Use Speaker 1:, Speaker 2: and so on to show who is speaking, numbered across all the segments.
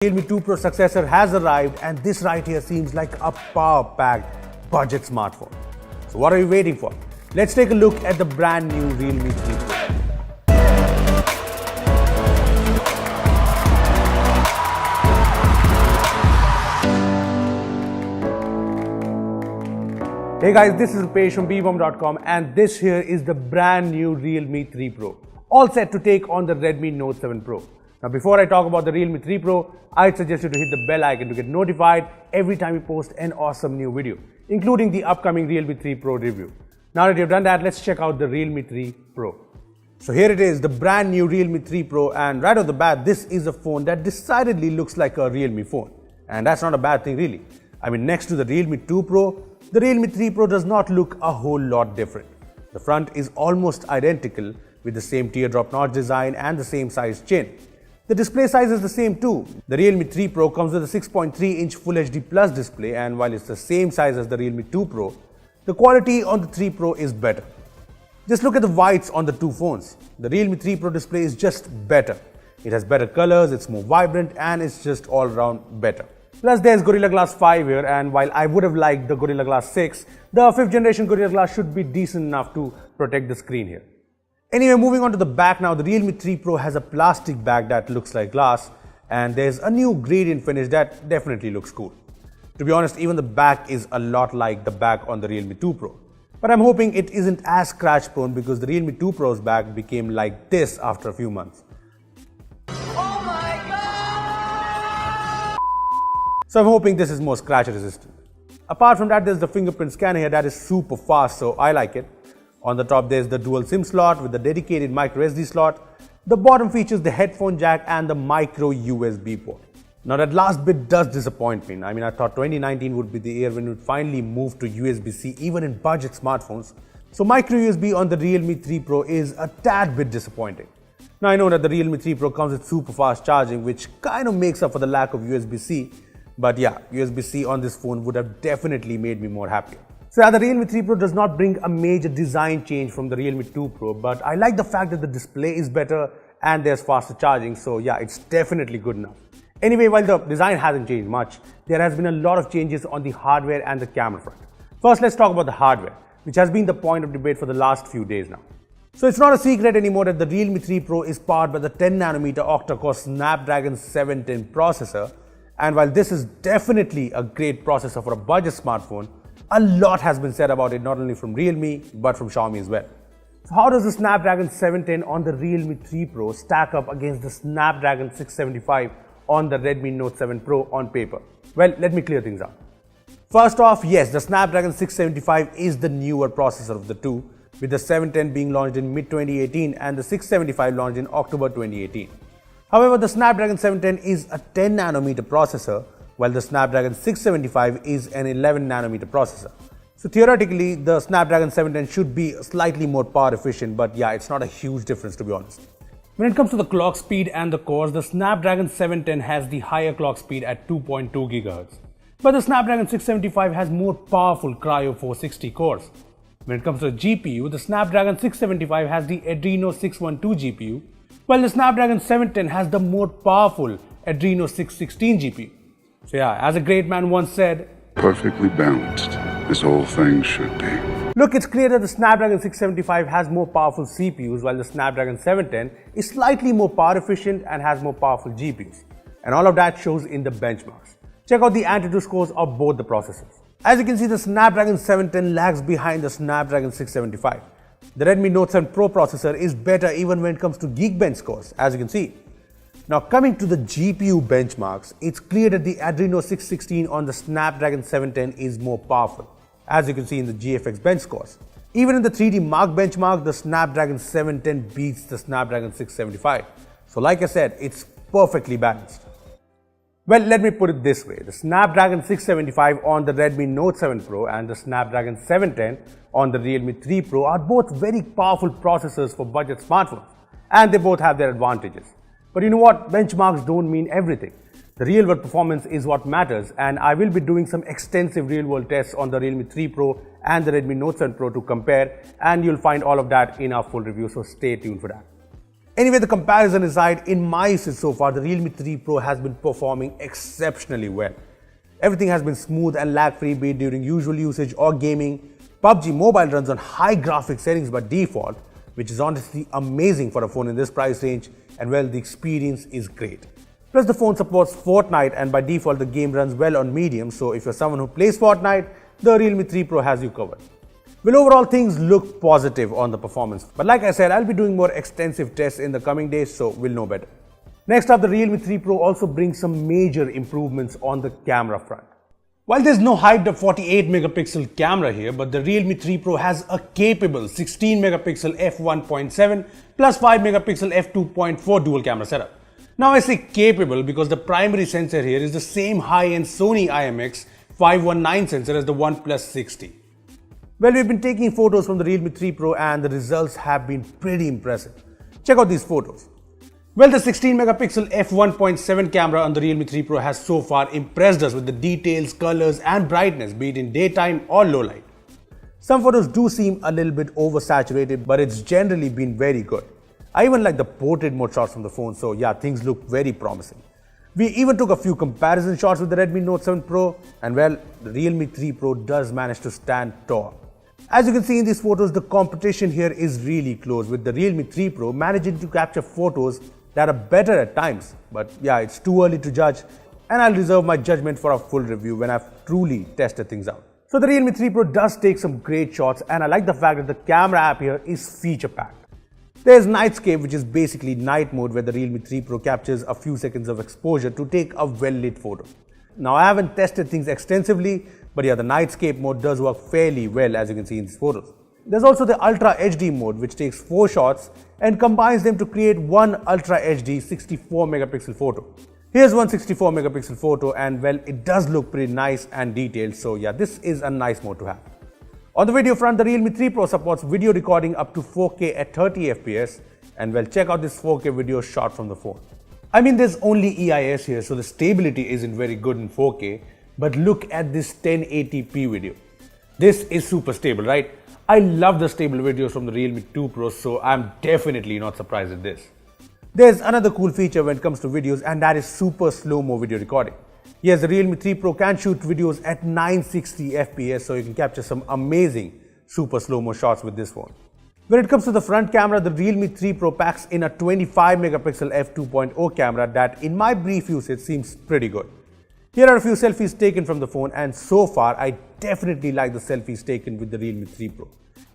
Speaker 1: Realme 2 Pro successor has arrived, and this right here seems like a power-packed budget smartphone. So what are you waiting for? Let's take a look at the brand new Realme 3 Pro. Hey guys, this is Rupesh from Beebom.com, and this here is the brand new Realme 3 Pro, all set to take on the Redmi Note 7 Pro. Now before I talk about the Realme 3 Pro, I'd suggest you to hit the bell icon to get notified every time we post an awesome new video, including the upcoming Realme 3 Pro review. Now that you've done that, let's check out the Realme 3 Pro. So here it is, the brand new Realme 3 Pro, and right off the bat, this is a phone that decidedly looks like a Realme phone. And that's not a bad thing really. I mean, next to the Realme 2 Pro, the Realme 3 Pro does not look a whole lot different. The front is almost identical with the same teardrop notch design and the same size chin. The display size is the same too. The Realme 3 Pro comes with a 6.3-inch Full HD Plus display, and while it's the same size as the Realme 2 Pro, the quality on the 3 Pro is better. Just look at the whites on the two phones. The Realme 3 Pro display is just better. It has better colors, it's more vibrant, and it's just all around better. Plus there's Gorilla Glass 5 here, and while I would have liked the Gorilla Glass 6, the 5th generation Gorilla Glass should be decent enough to protect the screen here. Anyway, moving on to the back now, the Realme 3 Pro has a plastic back that looks like glass, and there's a new gradient finish that definitely looks cool. To be honest, even the back is a lot like the back on the Realme 2 Pro. But I'm hoping it isn't as scratch prone because the Realme 2 Pro's back became like this after a few months.
Speaker 2: Oh my God!
Speaker 1: So I'm hoping this is more scratch resistant. Apart from that, there's the fingerprint scanner here that is super fast, so I like it. On the top, there's the dual SIM slot with the dedicated micro SD slot. The bottom features the headphone jack and the micro USB port. Now that last bit does disappoint me. I mean, I thought 2019 would be the year when we would finally move to USB-C even in budget smartphones. So micro USB on the Realme 3 Pro is a tad bit disappointing. Now I know that the Realme 3 Pro comes with super fast charging, which kind of makes up for the lack of USB-C. But yeah, USB-C on this phone would have definitely made me more happier. So yeah, the Realme 3 Pro does not bring a major design change from the Realme 2 Pro, but I like the fact that the display is better and there's faster charging, so yeah, it's definitely good enough. Anyway, while the design hasn't changed much, there has been a lot of changes on the hardware and the camera front. First, let's talk about the hardware, which has been the point of debate for the last few days now. So it's not a secret anymore that the Realme 3 Pro is powered by the 10nm octa-core Snapdragon 710 processor, and while this is definitely a great processor for a budget smartphone, a lot has been said about it, not only from Realme, but from Xiaomi as well. So how does the Snapdragon 710 on the Realme 3 Pro stack up against the Snapdragon 675 on the Redmi Note 7 Pro on paper? Well, let me clear things up. First off, yes, the Snapdragon 675 is the newer processor of the two, with the 710 being launched in mid-2018 and the 675 launched in October 2018. However, the Snapdragon 710 is a 10nm processor, while the Snapdragon 675 is an 11nm processor. So theoretically, the Snapdragon 710 should be slightly more power efficient, but yeah, it's not a huge difference to be honest. When it comes to the clock speed and the cores, the Snapdragon 710 has the higher clock speed at 2.2 GHz. But the Snapdragon 675 has more powerful Cryo 460 cores. When it comes to the GPU, the Snapdragon 675 has the Adreno 612 GPU, while the Snapdragon 710 has the more powerful Adreno 616 GPU. So yeah, as a great man once said,
Speaker 3: perfectly balanced, as all things should be.
Speaker 1: Look, it's clear that the Snapdragon 675 has more powerful CPUs, while the Snapdragon 710 is slightly more power efficient and has more powerful GPUs. And all of that shows in the benchmarks. Check out the Antutu scores of both the processors. As you can see, the Snapdragon 710 lags behind the Snapdragon 675. The Redmi Note 7 Pro processor is better even when it comes to Geekbench scores, as you can see. Now coming to the GPU benchmarks, it's clear that the Adreno 616 on the Snapdragon 710 is more powerful, as you can see in the GFX bench scores. Even in the 3D Mark benchmark, the Snapdragon 710 beats the Snapdragon 675. So like I said, it's perfectly balanced. Well, let me put it this way, the Snapdragon 675 on the Redmi Note 7 Pro and the Snapdragon 710 on the Realme 3 Pro are both very powerful processors for budget smartphones, and they both have their advantages. But you know what? Benchmarks don't mean everything. The real world performance is what matters, and I will be doing some extensive real world tests on the Realme 3 Pro and the Redmi Note 7 Pro to compare, and you'll find all of that in our full review, so stay tuned for that. Anyway, the comparison aside, in my usage so far, the Realme 3 Pro has been performing exceptionally well. Everything has been smooth and lag-free, be it during usual usage or gaming. PUBG Mobile runs on high graphics settings by default, which is honestly amazing for a phone in this price range, and well, the experience is great. Plus the phone supports Fortnite, and by default the game runs well on medium, so if you're someone who plays Fortnite, the Realme 3 Pro has you covered. Well, overall things look positive on the performance, but like I said, I'll be doing more extensive tests in the coming days, so we'll know better. Next up, the Realme 3 Pro also brings some major improvements on the camera front. While there's no hyped up 48 megapixel camera here, but the Realme 3 Pro has a capable 16 megapixel f1.7 plus 5 megapixel f2.4 dual camera setup. Now I say capable because the primary sensor here is the same high-end Sony IMX 519 sensor as the OnePlus 60. Well, we've been taking photos from the Realme 3 Pro and the results have been pretty impressive. Check out these photos. Well, the 16 megapixel f1.7 camera on the Realme 3 Pro has so far impressed us with the details, colors and brightness, be it in daytime or low light. Some photos do seem a little bit oversaturated, but it's generally been very good. I even like the portrait mode shots from the phone, so yeah, things look very promising. We even took a few comparison shots with the Redmi Note 7 Pro, and well, the Realme 3 Pro does manage to stand tall. As you can see in these photos, the competition here is really close, with the Realme 3 Pro managing to capture photos that are better at times. But yeah, it's too early to judge, and I'll reserve my judgment for a full review when I've truly tested things out. So the Realme 3 Pro does take some great shots, and I like the fact that the camera app here is feature-packed. There's Nightscape, which is basically night mode, where the Realme 3 Pro captures a few seconds of exposure to take a well-lit photo. Now I haven't tested things extensively, but yeah, the Nightscape mode does work fairly well, as you can see in these photos. There's also the Ultra HD mode, which takes 4 shots and combines them to create one Ultra HD 64 megapixel photo. Here's one 64 megapixel photo, and well, it does look pretty nice and detailed, so yeah, this is a nice mode to have. On the video front, the Realme 3 Pro supports video recording up to 4K at 30 FPS, and well, check out this 4K video shot from the phone. I mean, there's only EIS here, so the stability isn't very good in 4K, but look at this 1080p video. This is super stable, right? I love the stable videos from the Realme 2 Pro, so I'm definitely not surprised at this. There's another cool feature when it comes to videos, and that is super slow-mo video recording. Yes, the Realme 3 Pro can shoot videos at 960 FPS, so you can capture some amazing super slow-mo shots with this phone. When it comes to the front camera, the Realme 3 Pro packs in a 25 megapixel f2.0 camera that, in my brief usage, seems pretty good. Here are a few selfies taken from the phone, and so far I definitely like the selfies taken with the Realme 3 Pro.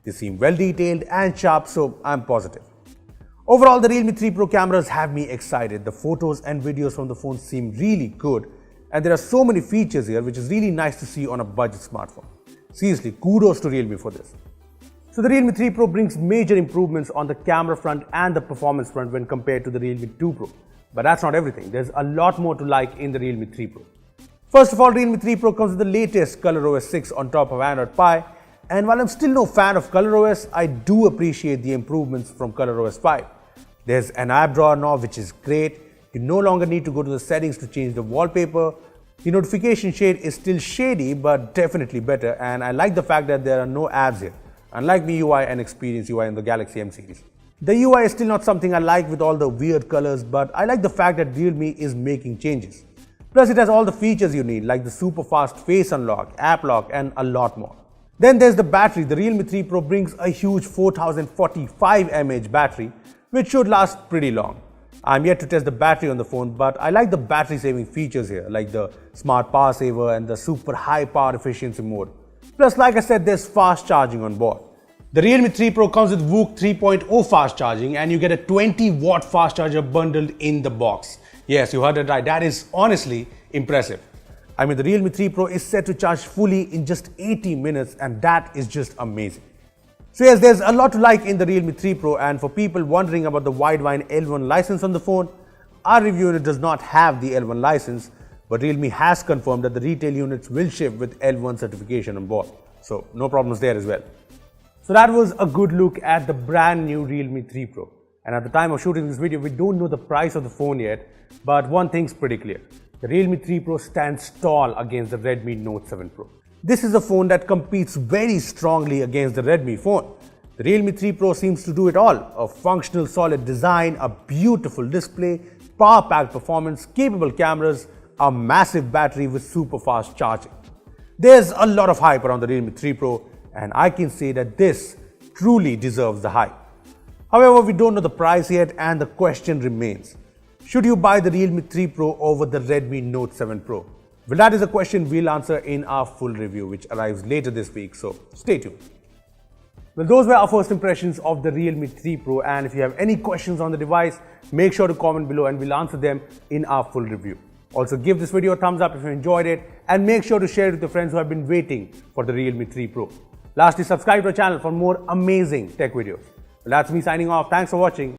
Speaker 1: They seem well detailed and sharp, so I'm positive. Overall, the Realme 3 Pro cameras have me excited. The photos and videos from the phone seem really good, and there are so many features here which is really nice to see on a budget smartphone. Seriously, kudos to Realme for this. So the Realme 3 Pro brings major improvements on the camera front and the performance front when compared to the Realme 2 Pro. But that's not everything. There's a lot more to like in the Realme 3 Pro. First of all, Realme 3 Pro comes with the latest ColorOS 6 on top of Android Pie. And while I'm still no fan of ColorOS, I do appreciate the improvements from ColorOS 5. There's an app drawer knob, which is great. You no longer need to go to the settings to change the wallpaper. The notification shade is still shady, but definitely better. And I like the fact that there are no apps here, unlike MIUI and Experience UI in the Galaxy M series. The UI is still not something I like with all the weird colors, but I like the fact that Realme is making changes. Plus, it has all the features you need, like the super fast face unlock, app lock, and a lot more. Then there's the battery. The Realme 3 Pro brings a huge 4045 mAh battery, which should last pretty long. I'm yet to test the battery on the phone, but I like the battery saving features here, like the smart power saver and the super high power efficiency mode. Plus, like I said, there's fast charging on board. The Realme 3 Pro comes with VOOC 3.0 fast charging, and you get a 20-watt fast charger bundled in the box. Yes, you heard it right. That is honestly impressive. I mean, the Realme 3 Pro is set to charge fully in just 80 minutes, and that is just amazing. So yes, there's a lot to like in the Realme 3 Pro, and for people wondering about the Widevine L1 license on the phone, our review unit does not have the L1 license, but Realme has confirmed that the retail units will ship with L1 certification on board. So no problems there as well. So that was a good look at the brand new Realme 3 Pro. And at the time of shooting this video, we don't know the price of the phone yet, but one thing's pretty clear. The Realme 3 Pro stands tall against the Redmi Note 7 Pro. This is a phone that competes very strongly against the Redmi phone. The Realme 3 Pro seems to do it all. A functional solid design, a beautiful display, power-packed performance, capable cameras, a massive battery with super fast charging. There's a lot of hype around the Realme 3 Pro, and I can say that this truly deserves the hype. However, we don't know the price yet, and the question remains: should you buy the Realme 3 Pro over the Redmi Note 7 Pro? Well, that is a question we'll answer in our full review, which arrives later this week, so stay tuned. Well, those were our first impressions of the Realme 3 Pro, and if you have any questions on the device, make sure to comment below and we'll answer them in our full review. Also, give this video a thumbs up if you enjoyed it, and make sure to share it with your friends who have been waiting for the Realme 3 Pro. Lastly, subscribe to our channel for more amazing tech videos. Well, that's me signing off. Thanks for watching.